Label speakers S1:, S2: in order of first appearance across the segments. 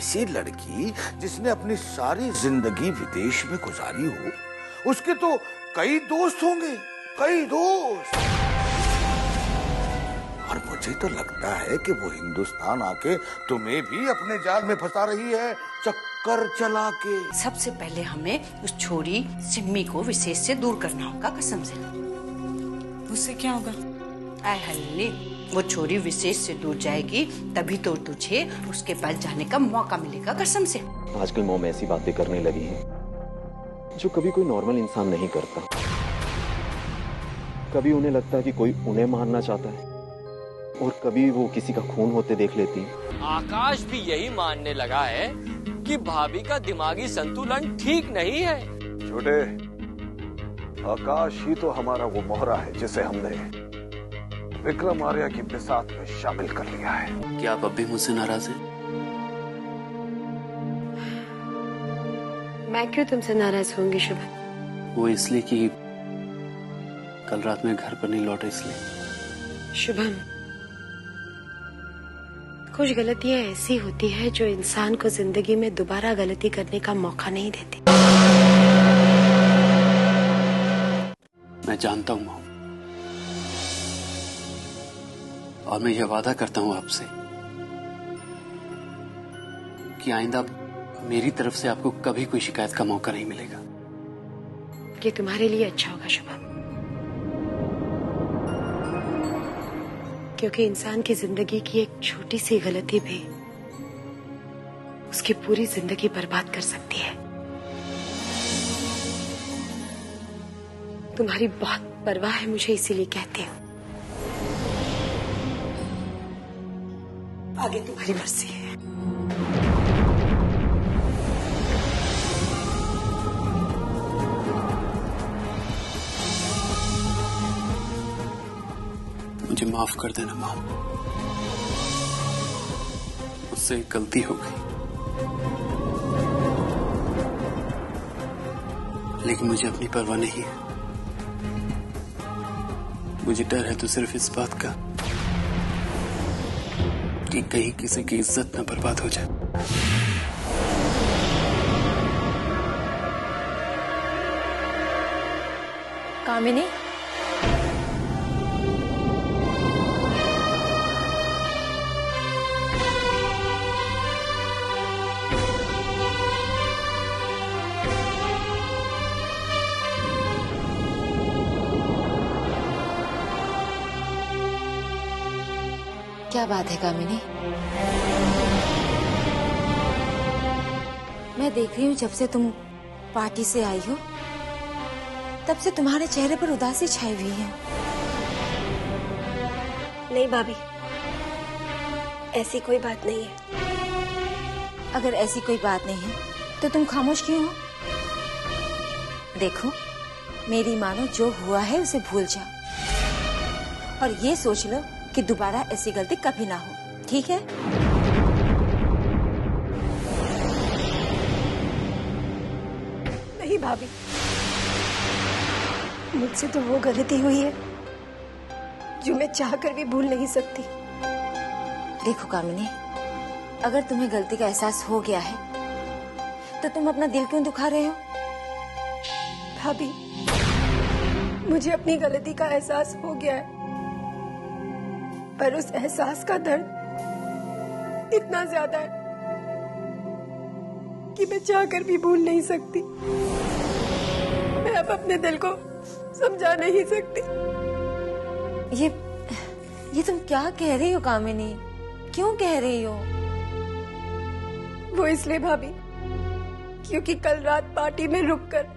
S1: ऐसी लड़की जिसने अपनी सारी जिंदगी विदेश में गुजारी हो, उसके तो कई दोस्त होंगे, कई दोस्त। और मुझे तो लगता है कि वो हिंदुस्तान आके तुम्हें भी अपने जाल में फंसा रही है, चक्कर चला के।
S2: सबसे पहले हमें उस छोरी सिम्मी को विशेष से दूर करना होगा, कसम से।
S3: उससे क्या होगा?
S2: आय हल्ले, वो छोरी विशेष से दूर जाएगी तभी तो तुझे उसके पास जाने का मौका मिलेगा, कसम से।
S4: आजकल मॉम ऐसी बातें करने लगी हैं जो कभी कोई नॉर्मल इंसान नहीं करता। कभी उन्हें लगता है कि कोई उन्हें मारना चाहता है और कभी वो किसी का खून होते देख लेती है।
S5: आकाश भी यही मानने लगा है कि भाभी का दिमागी संतुलन ठीक नहीं है।
S6: छोटे, आकाश ही तो हमारा वो मोहरा है जिसे हमने विक्रम आर्या की बिसात में शामिल कर लिया है।
S7: क्या आप अब भी मुझसे नाराज हैं?
S8: मैं क्यों तुमसे नाराज होंगी शुभम?
S7: वो इसलिए कि कल रात में घर पर नहीं लौटा, इसलिए।
S8: शुभम, कुछ गलतियां ऐसी होती है जो इंसान को जिंदगी में दोबारा गलती करने का मौका नहीं देती।
S7: मैं जानता हूँ मॉम, और मैं यह वादा करता हूँ आपसे कि आइंदा मेरी तरफ से आपको कभी कोई शिकायत का मौका नहीं मिलेगा।
S8: ये तुम्हारे लिए अच्छा होगा शुभम, क्योंकि इंसान की जिंदगी की एक छोटी सी गलती भी उसकी पूरी जिंदगी बर्बाद कर सकती है। तुम्हारी बहुत परवाह है मुझे, इसीलिए कहती हूँ। आगे तुम्हारी मर्जी है।
S7: मुझे माफ कर देना मॉम, मुझसे एक गलती हो गई, लेकिन मुझे अपनी परवाह नहीं है। मुझे डर है तो सिर्फ इस बात का कि कहीं किसी की इज्जत न बर्बाद हो जाए।
S3: कामिनी,
S9: क्या बात है कामिनी? मैं देख रही हूँ जब से तुम पार्टी से आई हो तब से तुम्हारे चेहरे पर उदासी छाई हुई है।
S8: नहीं भाभी, ऐसी कोई बात नहीं है।
S9: अगर ऐसी कोई बात नहीं है तो तुम खामोश क्यों हो? देखो, मेरी मानो जो हुआ है उसे भूल जाओ और ये सोच लो कि दोबारा ऐसी गलती कभी ना हो, ठीक है?
S8: नहीं भाभी, मुझसे तो वो गलती हुई है जो मैं चाहकर भी भूल नहीं सकती।
S9: देखो कामिनी, अगर तुम्हें गलती का एहसास हो गया है तो तुम अपना दिल क्यों दुखा रहे हो?
S8: भाभी, मुझे अपनी गलती का एहसास हो गया है, पर उस एहसास का दर्द इतना ज्यादा है कि मैं चाहकर भी भूल नहीं सकती। मैं अब अपने दिल को समझा नहीं सकती।
S9: ये तुम क्या कह रही हो कामिनी? क्यों कह रही हो?
S8: वो इसलिए भाभी क्योंकि कल रात पार्टी में रुककर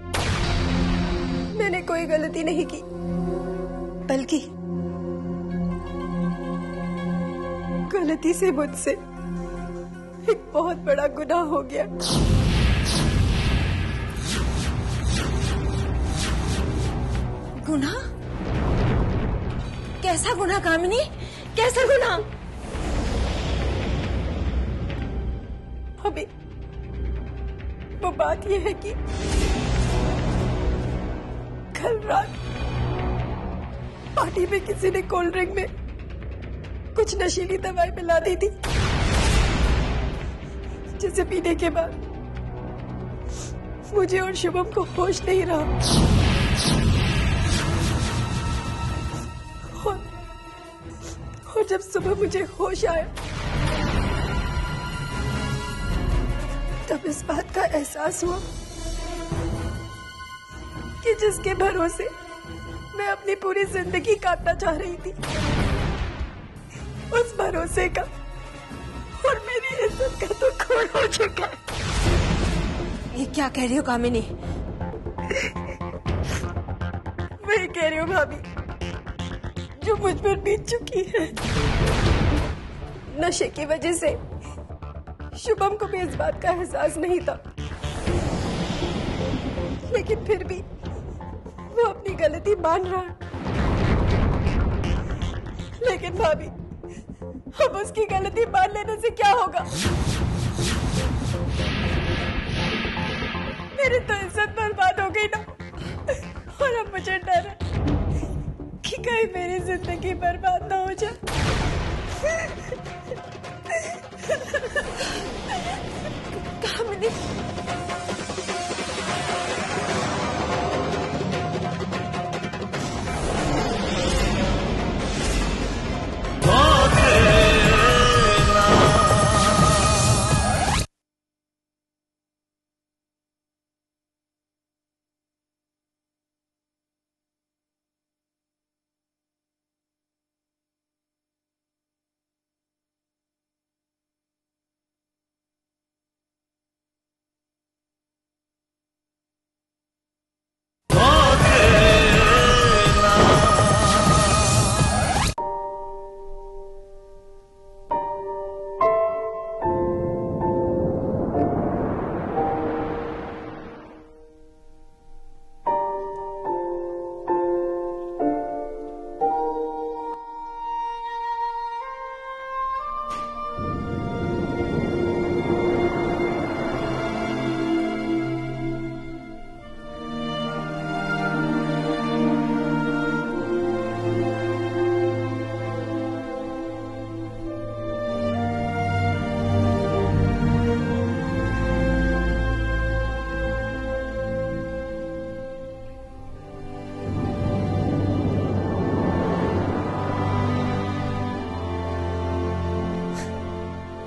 S8: मैंने कोई गलती नहीं की, बल्कि गलती से मुझसे एक बहुत बड़ा गुनाह हो गया।
S9: गुनाह? कैसा गुनाह कामिनी? कैसा गुनाह?
S8: अभी वो बात यह है कि कल रात पार्टी में किसी ने कोल्ड ड्रिंक में कुछ नशीली दवाई मिला दी थी, जिसे पीने के बाद मुझे और शुभम को होश नहीं रहा। और जब सुबह मुझे होश आया तब इस बात का एहसास हुआ कि जिसके भरोसे मैं अपनी पूरी जिंदगी काटना चाह रही थी, उस भरोसे का और मेरी इज्जत का तो खून हो चुका है।
S9: ये क्या कह रही हो कामिनी?
S8: वही कह रही हूँ भाभी, जो मुझ पर बीत चुकी है। नशे की वजह से शुभम को भी इस बात का एहसास नहीं था, लेकिन फिर भी वो अपनी गलती मान रहा है। लेकिन भाभी, अब उसकी गलती मान लेने से क्या होगा? मेरी तो इज्जत बर्बाद हो गई ना, और अब मुझे डर है कि कहीं मेरी जिंदगी बर्बाद ना हो जाए। कामिनी,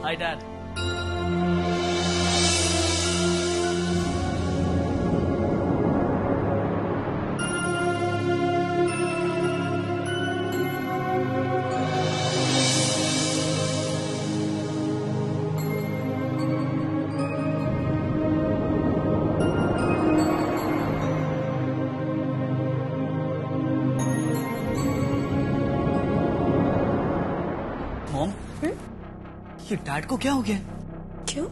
S5: Hi, Dad. Mom? ये डैड को क्या हो गया?
S8: क्यों?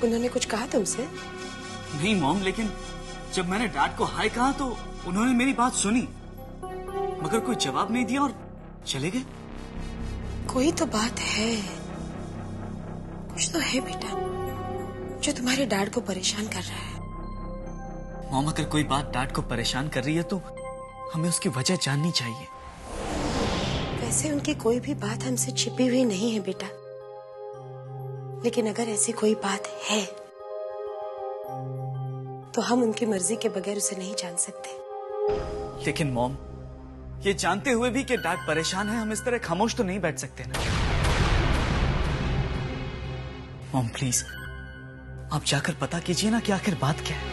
S8: उन्होंने कुछ कहा तुमसे?
S5: नहीं मॉम, लेकिन जब मैंने डैड को हाय कहा तो उन्होंने मेरी बात सुनी, मगर कोई जवाब नहीं दिया और चले गए।
S8: कोई तो बात है, कुछ तो है बेटा जो तुम्हारे डैड को परेशान कर रहा है।
S5: मॉम, अगर कोई बात डैड को परेशान कर रही है तो हमें उसकी वजह जाननी चाहिए।
S8: वैसे उनकी कोई भी बात हमसे छिपी हुई नहीं है बेटा, लेकिन अगर ऐसी कोई बात है तो हम उनकी मर्जी के बगैर उसे नहीं जान सकते।
S5: लेकिन मॉम, ये जानते हुए भी कि डैड परेशान है, हम इस तरह खामोश तो नहीं बैठ सकते ना। मॉम प्लीज, आप जाकर पता कीजिए ना कि आखिर बात क्या है।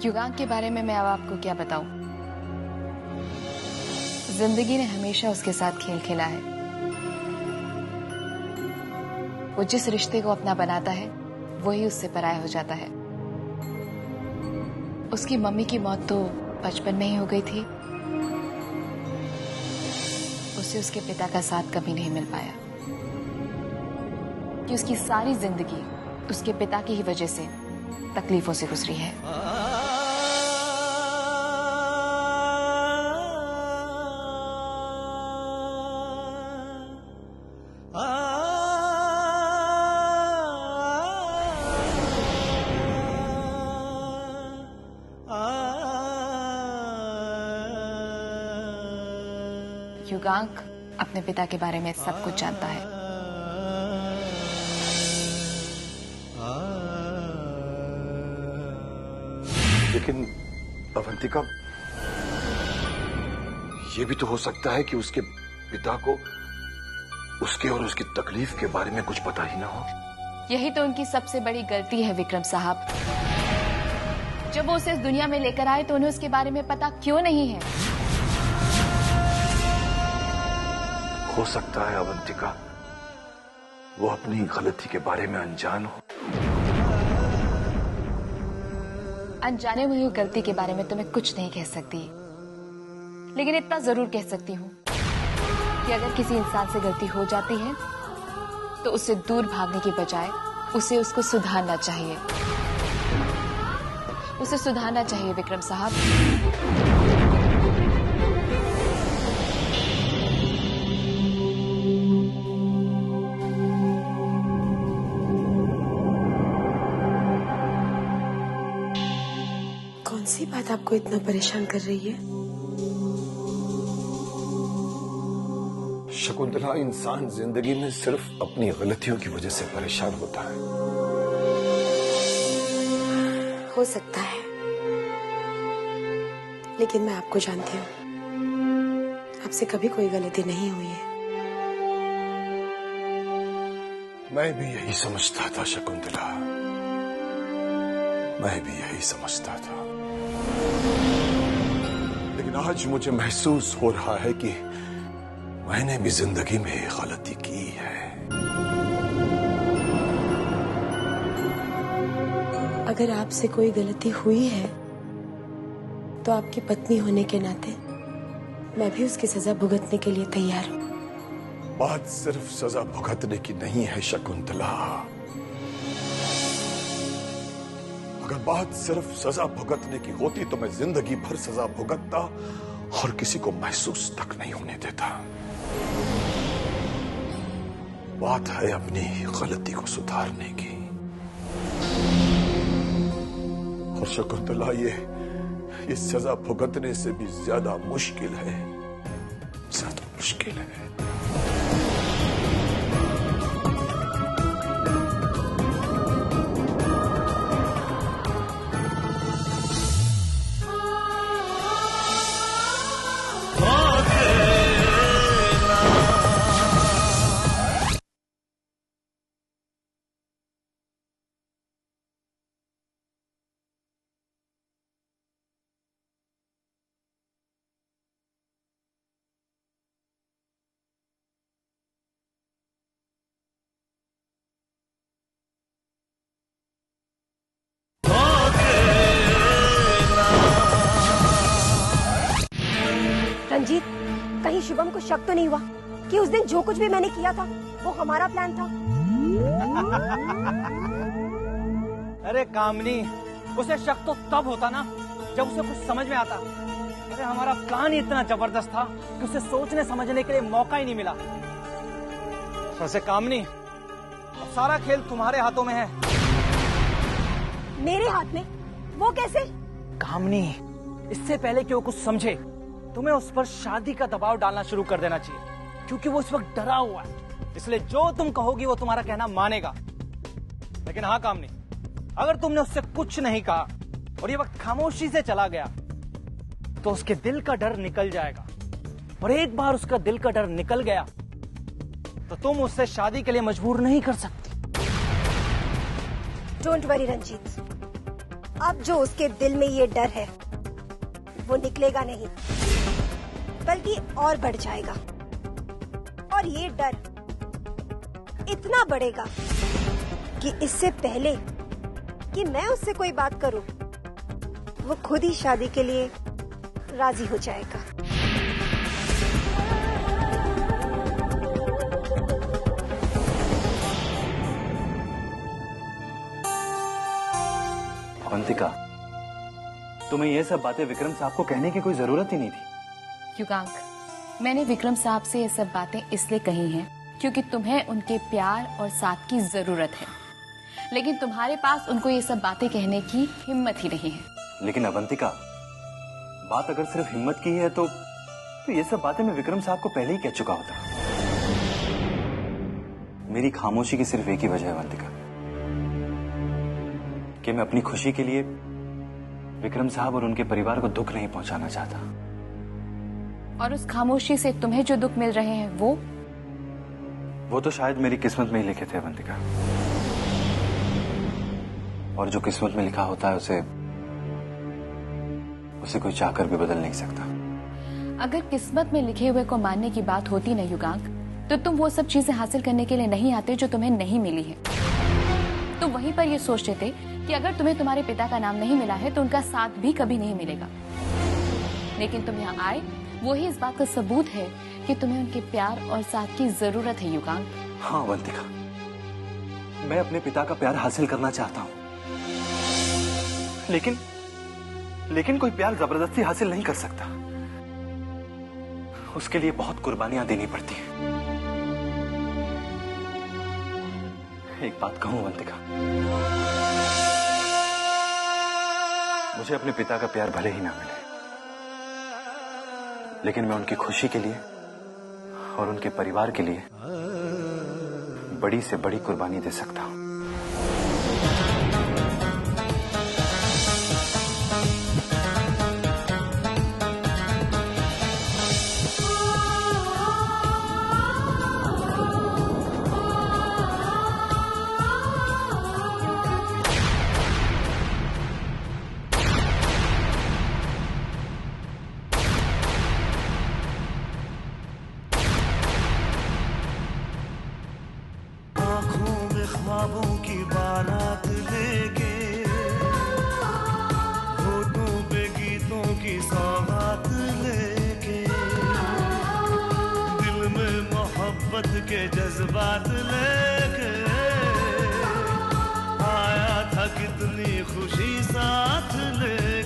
S3: युगांक के बारे में मैं अब आपको क्या बताऊं? जिंदगी ने हमेशा उसके साथ खेल खेला है। वो जिस रिश्ते को अपना बनाता है वही उससे पराया हो जाता है। उसकी मम्मी की मौत तो बचपन में ही हो गई थी। उसे उसके पिता का साथ कभी नहीं मिल पाया कि उसकी सारी जिंदगी उसके पिता की ही वजह से तकलीफों से गुजरी है। युगांक अपने पिता के बारे में सब कुछ जानता है।
S6: लेकिन अवंतिका, ये भी तो हो सकता है कि उसके पिता को उसके और उसकी तकलीफ के बारे में कुछ पता ही ना हो।
S3: यही तो उनकी सबसे बड़ी गलती है विक्रम साहब। जब वो उसे इस दुनिया में लेकर आए तो उन्हें उसके बारे में पता क्यों नहीं है?
S6: हो सकता है अवंतिका, वो अपनी गलती के बारे में अनजान हो।
S3: अनजाने हुई गलती के बारे में तो मैं कुछ नहीं कह सकती, लेकिन इतना जरूर कह सकती हूँ कि अगर किसी इंसान से गलती हो जाती है तो उससे दूर भागने की बजाय उसे उसको सुधारना चाहिए। उसे सुधारना चाहिए विक्रम साहब।
S8: कौन सी बात आपको इतना परेशान कर रही है?
S6: शकुंतला, इंसान जिंदगी में सिर्फ अपनी गलतियों की वजह से परेशान होता है।
S8: हो सकता है, लेकिन मैं आपको जानती हूँ, आपसे कभी कोई गलती नहीं हुई है।
S6: मैं भी यही समझता था शकुंतला, मैं भी यही समझता था, लेकिन आज मुझे महसूस हो रहा है कि मैंने भी जिंदगी में गलती की है।
S8: अगर आपसे कोई गलती हुई है तो आपकी पत्नी होने के नाते मैं भी उसकी सजा भुगतने के लिए तैयार हूँ।
S6: बात सिर्फ सजा भुगतने की नहीं है शकुंतला। अगर बात सिर्फ सजा भुगतने की होती तो मैं जिंदगी भर सजा भुगतता और किसी को महसूस तक नहीं होने देता। बात है अपनी गलती को सुधारने की। और शकुंतला, ये सजा भुगतने से भी ज्यादा मुश्किल है, ज्यादा मुश्किल है।
S8: रंजीत, कहीं शुभम को शक तो नहीं हुआ कि उस दिन जो कुछ भी मैंने किया था वो हमारा प्लान था?
S5: अरे कामनी, उसे शक तो तब होता ना जब उसे कुछ समझ में आता। अरे हमारा प्लान ही इतना जबरदस्त था कि उसे सोचने समझने के लिए मौका ही नहीं मिला। वैसे कामनी, अब सारा खेल तुम्हारे हाथों में है।
S8: मेरे हाथ में? वो कैसे?
S5: कामनी, इससे पहले कि वो कुछ समझे तुम्हें उस पर शादी का दबाव डालना शुरू कर देना चाहिए, क्योंकि वो इस वक्त डरा हुआ है। इसलिए जो तुम कहोगी वो तुम्हारा कहना मानेगा। लेकिन हाँ कामनी, अगर तुमने उससे कुछ नहीं कहा और ये वक्त खामोशी से चला गया तो उसके दिल का डर निकल जाएगा, और एक बार उसका दिल का डर निकल गया तो तुम उससे शादी के लिए मजबूर नहीं कर सकती।
S8: डोंट वरी रंजीत, अब जो उसके दिल में ये डर है वो निकलेगा नहीं, बल्कि और बढ़ जाएगा। और ये डर इतना बढ़ेगा कि इससे पहले कि मैं उससे कोई बात करूं, वो खुद ही शादी के लिए राजी हो जाएगा।
S7: अवंतिका, तुम्हें ये सब बातें विक्रम साहब को कहने की कोई जरूरत ही नहीं थी।
S3: युगांक, मैंने विक्रम साहब से ये सब बातें इसलिए कही हैं क्योंकि तुम्हें उनके प्यार और साथ की जरूरत है, लेकिन तुम्हारे पास उनको ये सब बातें कहने की हिम्मत ही नहीं है।
S7: लेकिन अवंतिका, बात अगर सिर्फ हिम्मत की है तो ये सब बातें मैं विक्रम साहब को पहले ही कह चुका होता। मेरी खामोशी की सिर्फ एक ही वजह है अवंतिका, कि मैं अपनी खुशी के लिए विक्रम साहब और उनके परिवार को दुख नहीं पहुंचाना चाहता।
S3: और उस खामोशी से तुम्हें जो दुख मिल रहे हैं वो
S7: तो शायद मेरी किस्मत में ही लिखे थे अवंतिका, और जो किस्मत में लिखा होता है उसे कोई चाहकर भी बदल नहीं सकता।
S3: अगर किस्मत में लिखे हुए को मानने की बात होती ना युगांक, तो तुम वो सब चीजें हासिल करने के लिए नहीं आते जो तुम्हें नहीं मिली है। तुम वहीं पर ये सोचते थे कि अगर तुम्हें तुम्हारे पिता का नाम नहीं मिला है तो उनका साथ भी कभी नहीं मिलेगा, लेकिन तुम यहाँ आए, वो ही इस बात का सबूत है कि तुम्हें उनके प्यार और साथ की जरूरत है युगांक।
S7: हाँ अवंतिका, मैं अपने पिता का प्यार हासिल करना चाहता हूँ, लेकिन कोई प्यार जबरदस्ती हासिल नहीं कर सकता। उसके लिए बहुत कुर्बानियां देनी पड़ती हैं। एक बात कहूं अवंतिका, मुझे अपने पिता का प्यार भले ही ना मिले, लेकिन मैं उनकी खुशी के लिए और उनके परिवार के लिए बड़ी से बड़ी कुर्बानी दे सकता हूं।
S10: ख्वाबों की बारात लेके, होठों पे गीतों की सौगात लेके, दिल में मोहब्बत के जज्बात लेके आया था कितनी खुशी साथ ले।